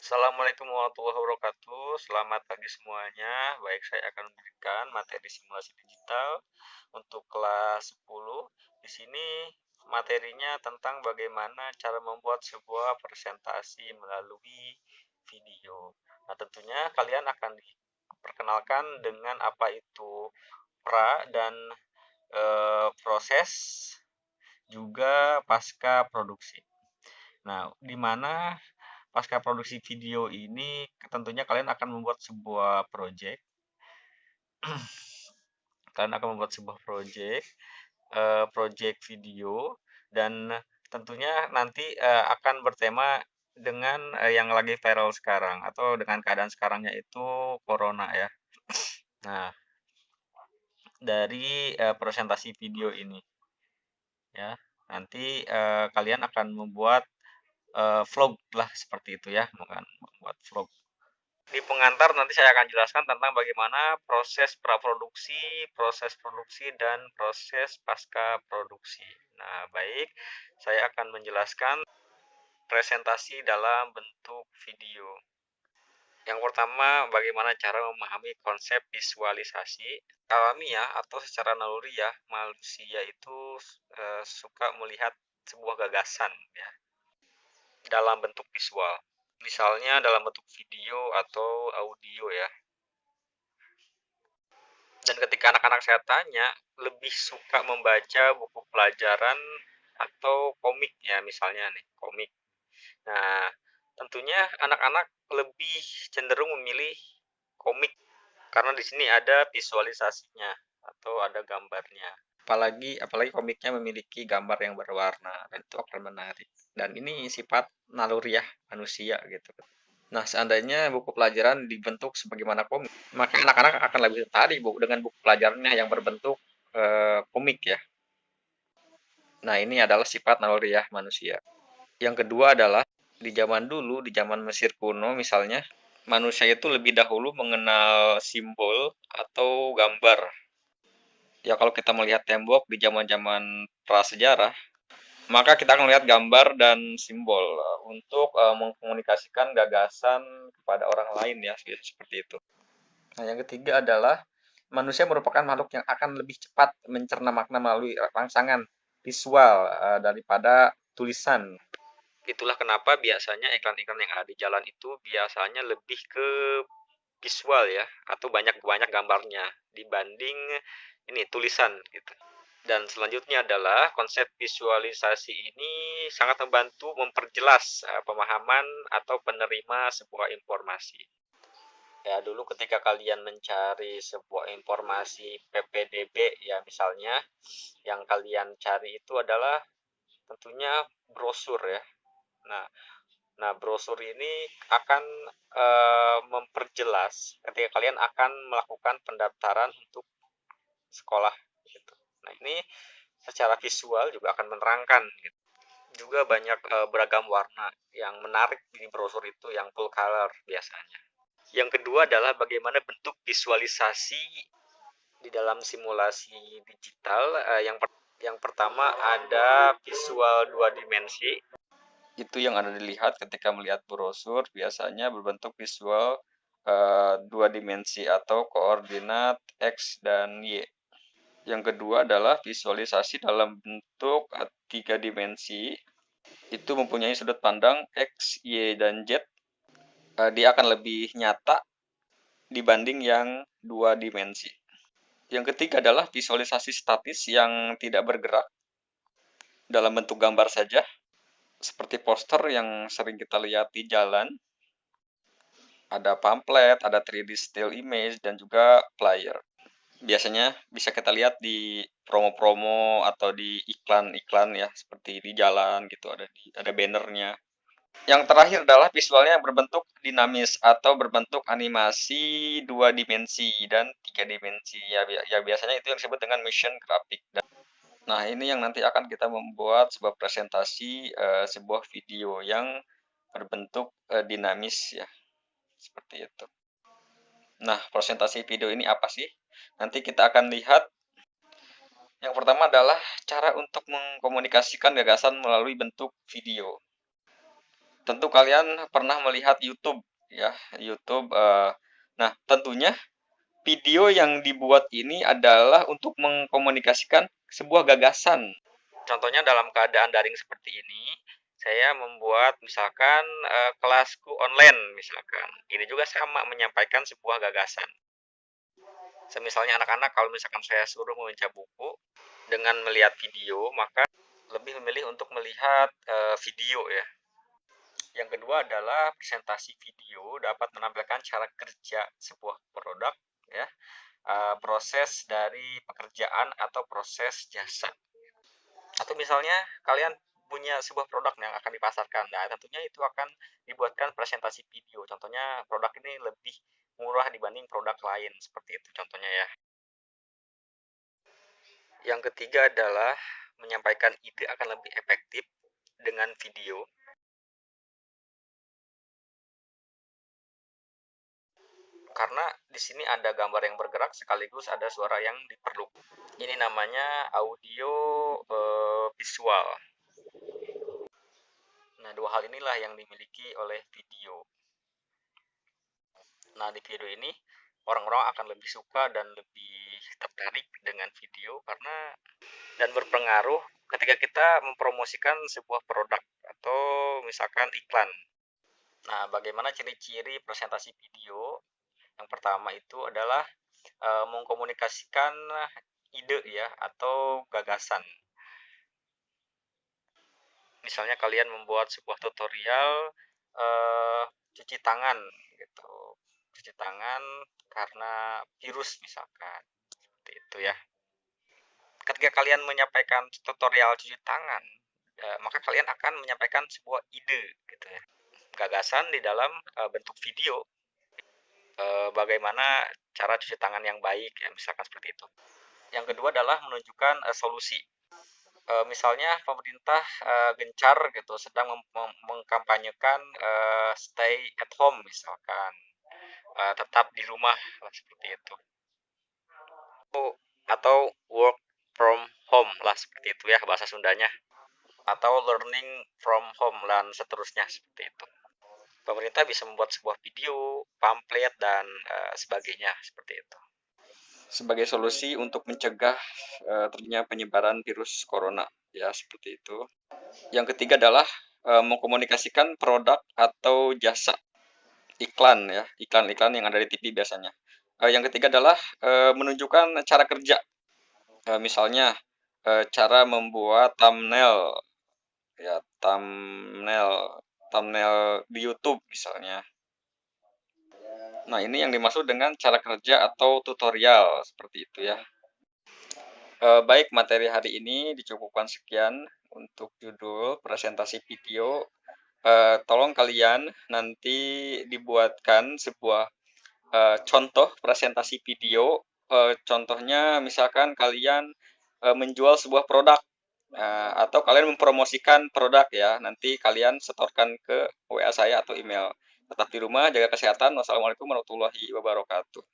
Assalamualaikum warahmatullahi wabarakatuh. Selamat pagi semuanya. Baik, saya akan memberikan materi simulasi digital untuk kelas 10. Di sini materinya tentang bagaimana cara membuat sebuah presentasi melalui video. Nah, tentunya kalian akan diperkenalkan dengan apa itu pra dan proses juga pasca produksi. Nah, di mana pasca produksi video ini tentunya kalian akan membuat sebuah project. Kalian akan membuat sebuah project video, dan tentunya nanti akan bertema dengan yang lagi viral sekarang atau dengan keadaan sekarangnya itu corona ya. Nah, dari presentasi video ini ya, nanti kalian akan membuat vlog lah seperti itu ya, membuat vlog. Di pengantar nanti saya akan jelaskan tentang bagaimana proses praproduksi, proses produksi, dan proses pasca produksi. Nah, baik, saya akan menjelaskan presentasi dalam bentuk video. Yang pertama, bagaimana cara memahami konsep visualisasi. Alamiah atau secara naluri ya, manusia itu suka melihat sebuah gagasan ya dalam bentuk visual. Misalnya dalam bentuk video atau audio ya. Dan ketika anak-anak saya tanya, lebih suka membaca buku pelajaran atau komik ya, misalnya nih, komik. Nah, tentunya anak-anak lebih cenderung memilih komik karena di sini ada visualisasinya atau ada gambarnya. Apalagi komiknya memiliki gambar yang berwarna, dan itu akan menarik. Dan ini sifat naluriah manusia gitu. Nah, seandainya buku pelajaran dibentuk sebagaimana komik, maka anak-anak akan lebih tertarik dengan buku pelajarannya yang berbentuk komik ya. Nah, ini adalah sifat naluriah manusia. Yang kedua adalah di zaman dulu, di zaman Mesir kuno misalnya, manusia itu lebih dahulu mengenal simbol atau gambar. Ya kalau kita melihat tembok di zaman-zaman prasejarah, maka kita akan melihat gambar dan simbol untuk mengkomunikasikan gagasan kepada orang lain ya, seperti itu. Nah, yang ketiga adalah manusia merupakan makhluk yang akan lebih cepat mencerna makna melalui rangsangan visual daripada tulisan. Itulah kenapa biasanya iklan-iklan yang ada di jalan itu biasanya lebih ke visual ya, atau banyak-banyak gambarnya dibanding ini tulisan gitu. Dan selanjutnya adalah konsep visualisasi ini sangat membantu memperjelas pemahaman atau penerima sebuah informasi. Ya, dulu ketika kalian mencari sebuah informasi PPDB ya misalnya, yang kalian cari itu adalah tentunya brosur ya. Nah, brosur ini akan memperjelas ketika kalian akan melakukan pendaftaran untuk sekolah gitu. Nah, ini secara visual juga akan menerangkan gitu. Juga banyak beragam warna yang menarik di brosur itu, yang full color biasanya. Yang kedua adalah bagaimana bentuk visualisasi di dalam simulasi digital. Yang pertama ada visual dua dimensi. Itu yang ada dilihat ketika melihat brosur biasanya berbentuk visual dua dimensi atau koordinat X dan Y. Yang kedua adalah visualisasi dalam bentuk tiga dimensi. Itu mempunyai sudut pandang X, Y, dan Z. Dia akan lebih nyata dibanding yang dua dimensi. Yang ketiga adalah visualisasi statis yang tidak bergerak dalam bentuk gambar saja, seperti poster yang sering kita lihat di jalan. Ada pamflet, ada 3D still image, dan juga flyer. Biasanya bisa kita lihat di promo-promo atau di iklan-iklan ya, seperti di jalan gitu, ada bannernya. Yang terakhir adalah visualnya yang berbentuk dinamis atau berbentuk animasi dua dimensi dan tiga dimensi. Ya biasanya itu yang disebut dengan motion graphic. Nah, ini yang nanti akan kita membuat sebuah presentasi, sebuah video yang berbentuk dinamis ya, seperti itu. Nah, presentasi video ini apa sih? Nanti kita akan lihat. Yang pertama adalah cara untuk mengkomunikasikan gagasan melalui bentuk video. Tentu kalian pernah melihat YouTube ya, YouTube. Nah, tentunya video yang dibuat ini adalah untuk mengkomunikasikan sebuah gagasan. Contohnya dalam keadaan daring seperti ini, saya membuat misalkan kelasku online misalkan. Ini juga sama menyampaikan sebuah gagasan. Semisalnya anak-anak kalau misalkan saya suruh membaca buku dengan melihat video, maka lebih memilih untuk melihat video ya. Yang kedua adalah presentasi video dapat menampilkan cara kerja sebuah produk ya, proses dari pekerjaan atau proses jasa. Atau misalnya kalian punya sebuah produk yang akan dipasarkan. Nah, tentunya itu akan dibuatkan presentasi video. Contohnya produk ini lebih murah dibanding produk lain, seperti itu contohnya ya. Yang ketiga adalah menyampaikan ide akan lebih efektif dengan video. Karena di sini ada gambar yang bergerak sekaligus ada suara yang diperlukan. Ini namanya audio visual. Nah, dua hal inilah yang dimiliki oleh video. Nah, di video ini orang-orang akan lebih suka dan lebih tertarik dengan video karena dan berpengaruh ketika kita mempromosikan sebuah produk atau misalkan iklan. Nah, bagaimana ciri-ciri presentasi video? Yang pertama itu adalah mengkomunikasikan ide ya atau gagasan. Misalnya kalian membuat sebuah tutorial cuci tangan gitu. Cuci tangan karena virus misalkan. Seperti itu ya. Ketika kalian menyampaikan tutorial cuci tangan, maka kalian akan menyampaikan sebuah ide gitu ya. Gagasan di dalam bentuk video. Bagaimana cara cuci tangan yang baik ya, misalkan seperti itu. Yang kedua adalah menunjukkan solusi. Misalnya pemerintah gencar gitu sedang mengkampanyekan stay at home misalkan, tetap di rumah lah seperti itu. Atau work from home lah seperti itu ya bahasa Sundanya. Atau learning from home dan seterusnya seperti itu. Pemerintah bisa membuat sebuah video, pamflet dan sebagainya seperti itu. Sebagai solusi untuk mencegah terjadinya penyebaran virus corona ya seperti itu. Yang ketiga adalah mengkomunikasikan produk atau jasa, iklan ya, iklan-iklan yang ada di TV biasanya. Yang ketiga adalah menunjukkan cara kerja. Misalnya cara membuat thumbnail ya, thumbnail di YouTube misalnya. Nah, ini yang dimaksud dengan cara kerja atau tutorial seperti itu ya. Baik, materi hari ini dicukupkan sekian untuk judul presentasi video. Tolong kalian nanti dibuatkan sebuah contoh presentasi video. Contohnya misalkan kalian menjual sebuah produk atau kalian mempromosikan produk ya. Nanti kalian setorkan ke WA saya atau email. Tetap di rumah, jaga kesehatan. Wassalamualaikum warahmatullahi wabarakatuh.